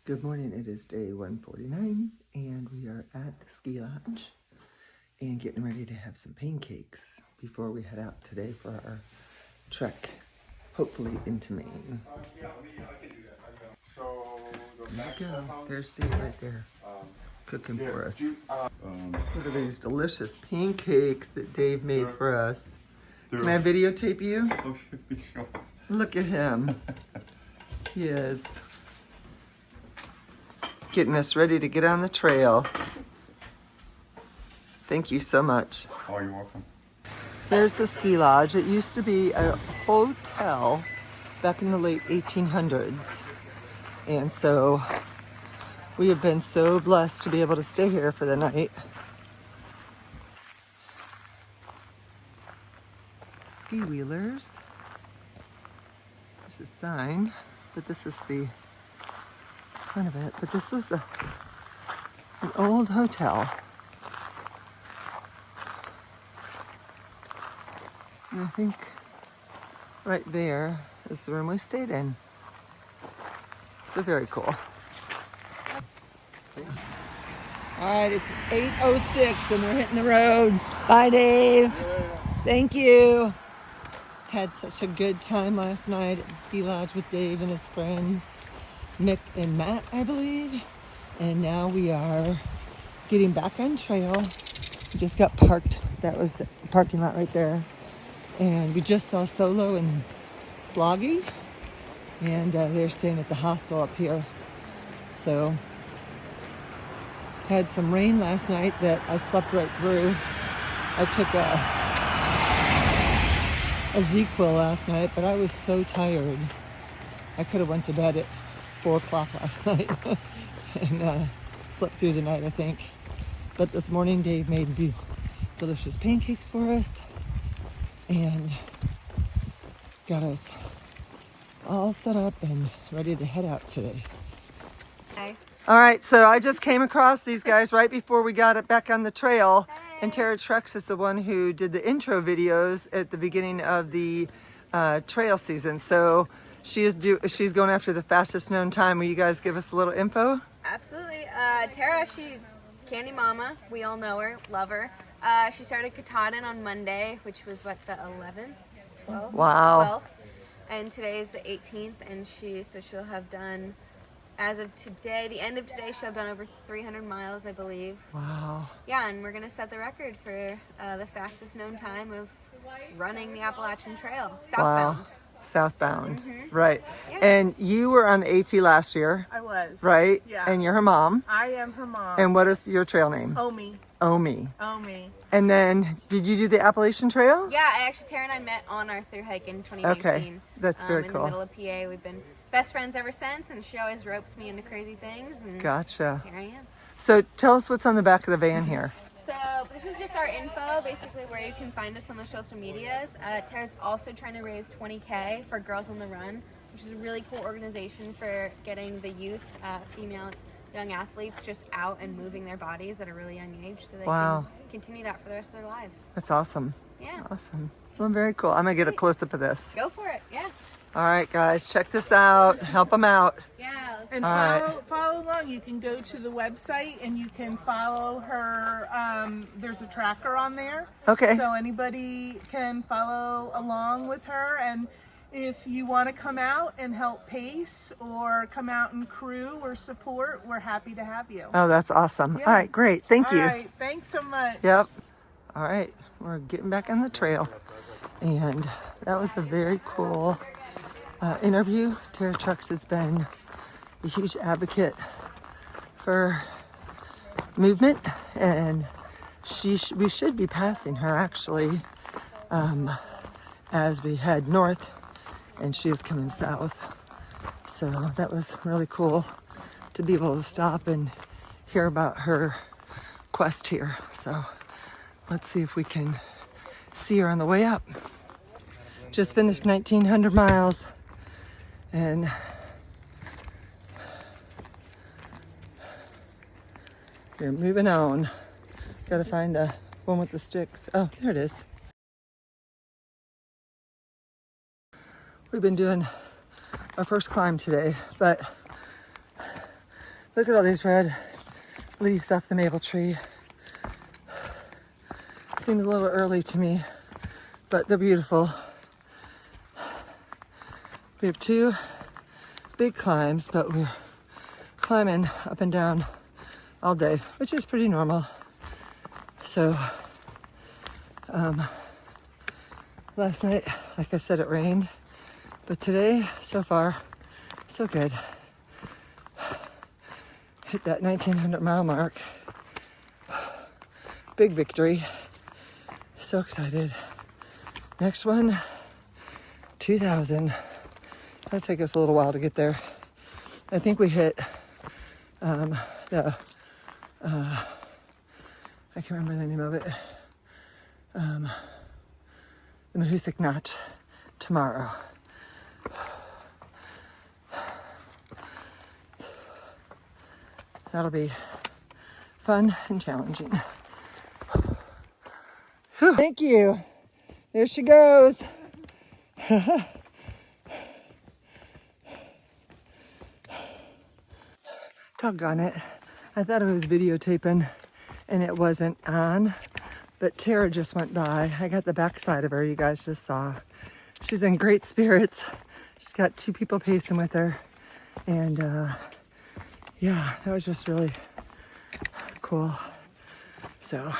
Good morning, it is day 149 and we are at the ski lodge and getting ready to have some pancakes before we head out today for our trek, hopefully into Maine. There you go, there's Steve right there, cooking for us. Look at these delicious pancakes that Dave made for us. Can I videotape you? Look at him. He is getting us ready to get on the trail. Thank you so much. Oh, you're welcome. There's the ski lodge. It used to be a hotel back in the late 1800s. And so we have been so blessed to be able to stay here for the night. Ski wheelers. There's a sign, but this is the front of it. But this was an old hotel. And I think right there is the room we stayed in. So very cool. All right, it's 8:06 and we're hitting the road. Bye, Dave. Thank you. Had such a good time last night at the ski lodge with Dave and his friends, Mick and Matt, I believe. And now we are getting back on trail. We just got parked. That was the parking lot right there. And we just saw Solo and Sloggy. And they're staying at the hostel up here. So, had some rain last night that I slept right through. I took a ZQL last night, but I was so tired. I could have went to bed at 4 o'clock last night and slept through the night, I think. But this morning, Dave made delicious pancakes for us and got us all set up and ready to head out today. Hi. All right, so I just came across these guys right before we got back on the trail. Hey. And Tara Trucks is the one who did the intro videos at the beginning of the trail season. So she's going after the fastest known time. Will you guys give us a little info? Absolutely. Tara, she Candy Mama. We all know her, love her. She started Katahdin on Monday, which was what, the 11th, 12th? Wow. 12th. And today is the 18th, and she'll have done, as of today, the end of today, she'll have done over 300 miles, I believe. Wow. Yeah, and we're gonna set the record for the fastest known time of running the Appalachian Trail, southbound. Wow. Southbound. Mm-hmm. Right. Yeah. And you were on the AT last year. I was. Right? Yeah. And you're her mom. I am her mom. And what is your trail name? Omi. Omi. Omi. And then, did you do the Appalachian Trail? Yeah, Tara and I met on our through hike in 2019. Okay, that's very in cool. the middle of PA. We've been best friends ever since, and she always ropes me into crazy things, and Gotcha. here I am. So tell us what's on the back of the van here. So this is just our info, basically where you can find us on the social medias. Tara's also trying to raise $20K for Girls on the Run, which is a really cool organization for getting the youth, female young athletes just out and moving their bodies at a really young age so they Wow. can continue that for the rest of their lives. That's awesome. Yeah. Awesome. Well, very cool. I'm going to get a close-up of this. Go for it, yeah. All right, guys, check this out. Help them out. Yeah, let's And All right. follow along. You can go to the website and you can follow her. There's a tracker on there. Okay. So anybody can follow along with her. And if you want to come out and help pace or come out and crew or support, we're happy to have you. Oh, that's awesome. Yeah. All right, great. Thank you. All right. Thanks so much. Yep. All right, we're getting back on the trail. And that was a very cool interview. Tara Trucks has been a huge advocate for movement, and we should be passing her actually as we head north, and she is coming south. So that was really cool to be able to stop and hear about her quest here. So let's see if we can see her on the way up. Just finished 1,900 miles and we're moving on. Gotta find the one with the sticks. Oh, there it is. We've been doing our first climb today, but Look at all these red leaves off the maple tree. Seems a little early to me, but they're beautiful. We have 2 big climbs, but we're climbing up and down all day, which is pretty normal. So, last night, like I said, it rained, but today, so far, so good. Hit that 1900 mile mark. Big victory. So excited. Next one, 2000. That'll take us a little while to get there. I think we hit I can't remember the name of it. The Mahusik Notch tomorrow. That'll be fun and challenging. Whew. Thank you. There she goes. Doggone it. I thought it was videotaping and it wasn't on, but Tara just went by. I got the backside of her, you guys just saw. She's in great spirits. She's got 2 people pacing with her. And yeah, that was just really cool. So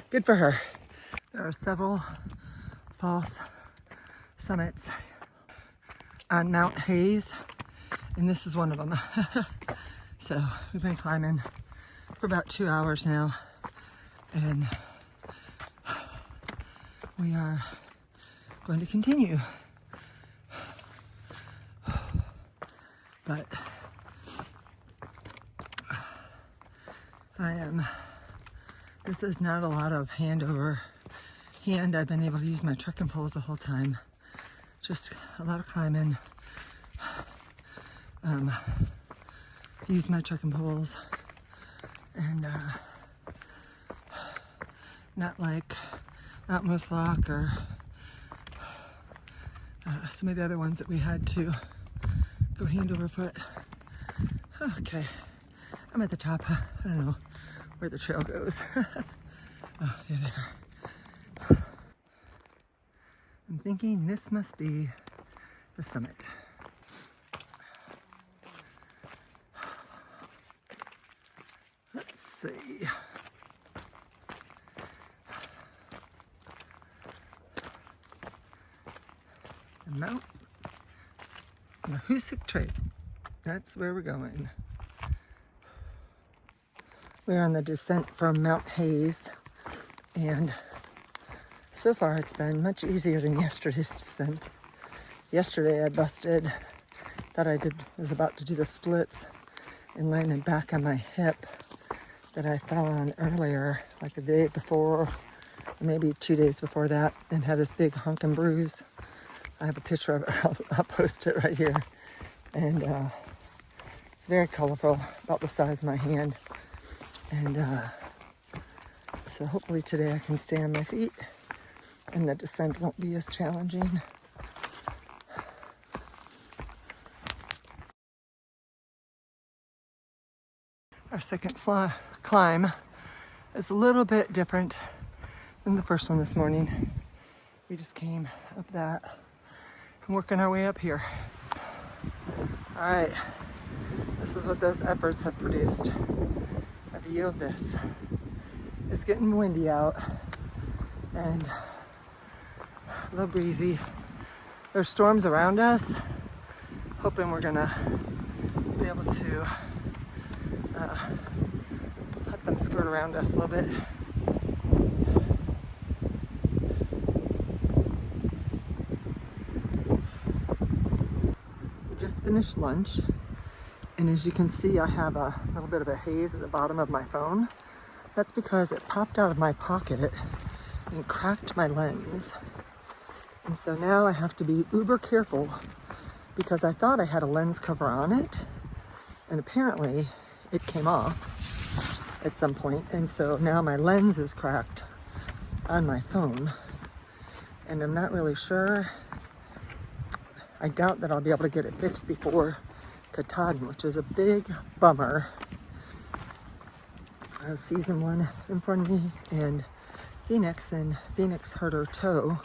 good for her. There are several false summits on Mount Hayes, and this is one of them. So we've been climbing for about 2 hours now, and we are going to continue. But this is not a lot of hand over hand. I've been able to use my trekking poles the whole time. Just a lot of climbing. Use my trekking poles, and not like Mount Mooslock or some of the other ones that we had to go hand over foot. Okay, I'm at the top. I don't know where the trail goes. Oh, there. I'm thinking this must be the summit. Let's see. The Mount Mahusik Trail. That's where we're going. We're on the descent from Mount Hayes, and so far it's been much easier than yesterday's descent. Yesterday I busted, was about to do the splits and landed back on my hip that I fell on earlier, like the day before, or maybe 2 days before that, and had this big honking bruise. I have a picture of it. I'll post it right here. And it's very colorful, about the size of my hand. And so hopefully today I can stay on my feet and the descent won't be as challenging. Our second climb is a little bit different than the first one this morning. We just came up that and working our way up here. All right, this is what those efforts have produced. A view of this. It's getting windy out and a little breezy. There's storms around us. Hoping we're gonna be able to let them skirt around us a little bit. We just finished lunch, and as you can see, I have a little bit of a haze at the bottom of my phone. That's because it popped out of my pocket and cracked my lens. And so now I have to be uber careful because I thought I had a lens cover on it, and apparently it came off at some point, and so now my lens is cracked on my phone, and I'm not really sure. I doubt that I'll be able to get it fixed before Katahdin, which is a big bummer season 1 in front of me, and Phoenix hurt her toe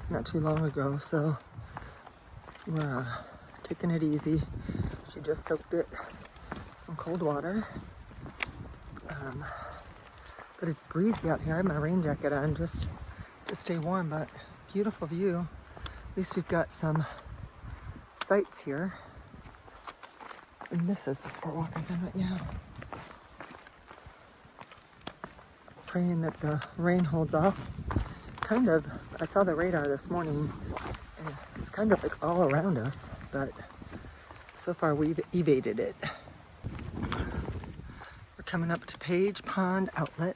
not too long ago, so we're taking it easy. She just soaked it some cold water, but it's breezy out here. I have my rain jacket on just to stay warm, but beautiful view. At least we've got some sights here, and this is what we're walking on right now. Praying that the rain holds off. I saw the radar this morning, and it's kind of like all around us, but so far we've evaded it. We're coming up to Page Pond Outlet.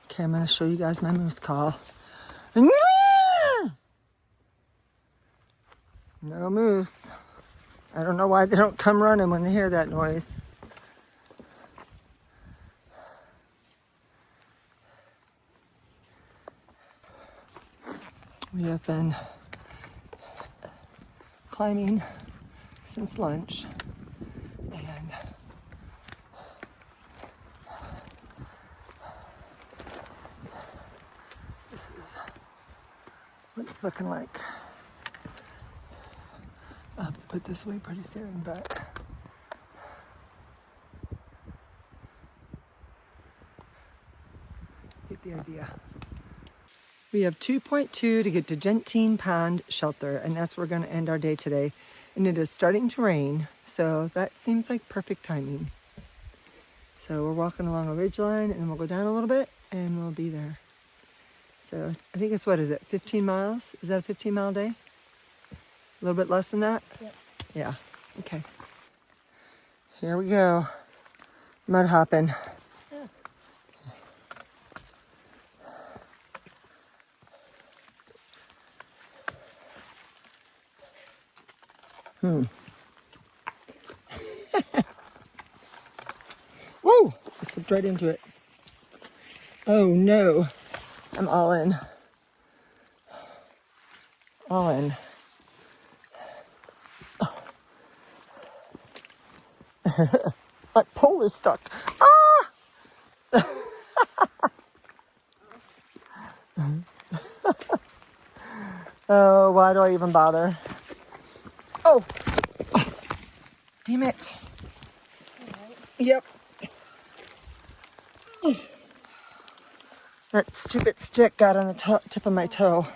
Okay, I'm gonna show you guys my moose call. No moose. I don't know why they don't come running when they hear that noise. We have been climbing since lunch, and this is what it's looking like. I'll have to put this away pretty soon, but get the idea. We have 2.2 to get to Gentine Pond Shelter, and that's where we're going to end our day today. And it is starting to rain, so that seems like perfect timing. So we're walking along a ridge line, and we'll go down a little bit, and we'll be there. So I think it's, what is it, 15 miles? Is that a 15-mile day? A little bit less than that? Yep. Yeah, okay. Here we go. Mud hopping. Yeah. Woo! I slipped right into it. Oh no. I'm all in. All in. My pole is stuck. Ah! Oh, why do I even bother? Oh! Damn it. Yep. That stupid stick got on the tip of my toe.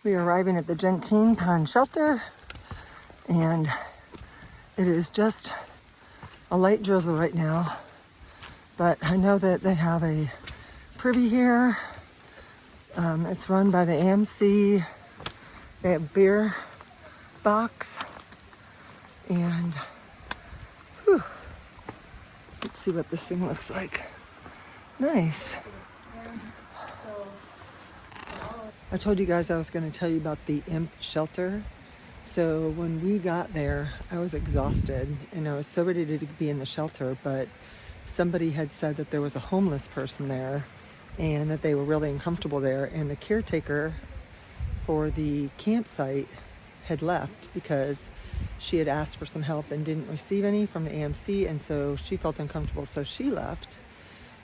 We are arriving at the Gentine Pond Shelter, and it is just a light drizzle right now, but I know that they have a privy here. It's run by the AMC. They have beer box, and whew, let's see what this thing looks like. Nice. I told you guys I was going to tell you about the imp shelter. So when we got there, I was exhausted and I was so ready to be in the shelter, but somebody had said that there was a homeless person there and that they were really uncomfortable there, and the caretaker for the campsite had left because she had asked for some help and didn't receive any from the AMC, and so she felt uncomfortable, so she left.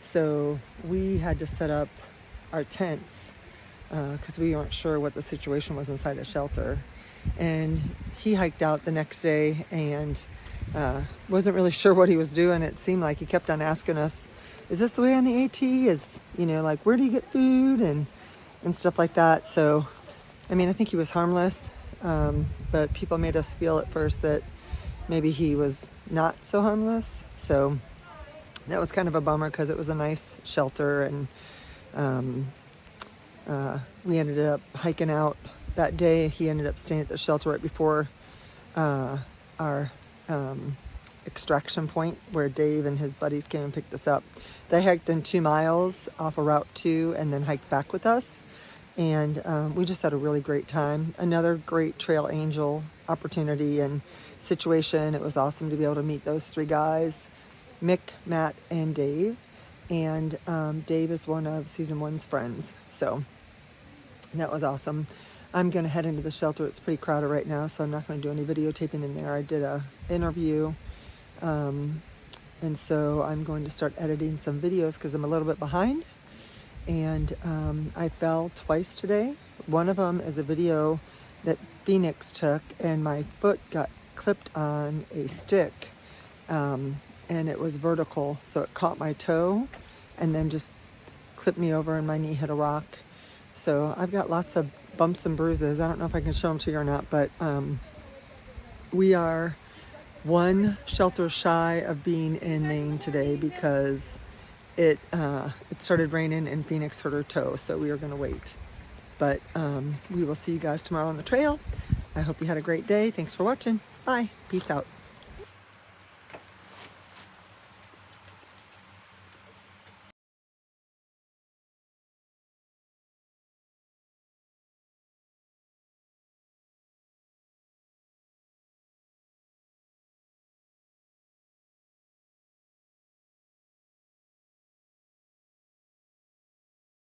So we had to set up our tents because we weren't sure what the situation was inside the shelter. And he hiked out the next day and wasn't really sure what he was doing. It seemed like he kept on asking us, is this the way on the AT? Is, you know, like, where do you get food and stuff like that. So, I mean, I think he was harmless, but people made us feel at first that maybe he was not so harmless. So that was kind of a bummer because it was a nice shelter, and we ended up hiking out that day. He ended up staying at the shelter right before our extraction point where Dave and his buddies came and picked us up. They hiked in 2 miles off of Route 2 and then hiked back with us. And we just had a really great time. Another great Trail Angel opportunity and situation. It was awesome to be able to meet those 3 guys, Mick, Matt, and Dave. And Dave is one of season 1's friends. So that was awesome. I'm going to head into the shelter. It's pretty crowded right now, so I'm not going to do any videotaping in there. I did a interview, and so I'm going to start editing some videos because I'm a little bit behind. And I fell twice today. One of them is a video that Phoenix took, and my foot got clipped on a stick, and it was vertical, so it caught my toe and then just clipped me over, and my knee hit a rock. So I've got lots of bumps and bruises. I don't know if I can show them to you or not, but we are one shelter shy of being in Maine today because it started raining and Phoenix hurt her toe, so we are going to wait. But we will see you guys tomorrow on the trail. I hope you had a great day. Thanks for watching. Bye. Peace out.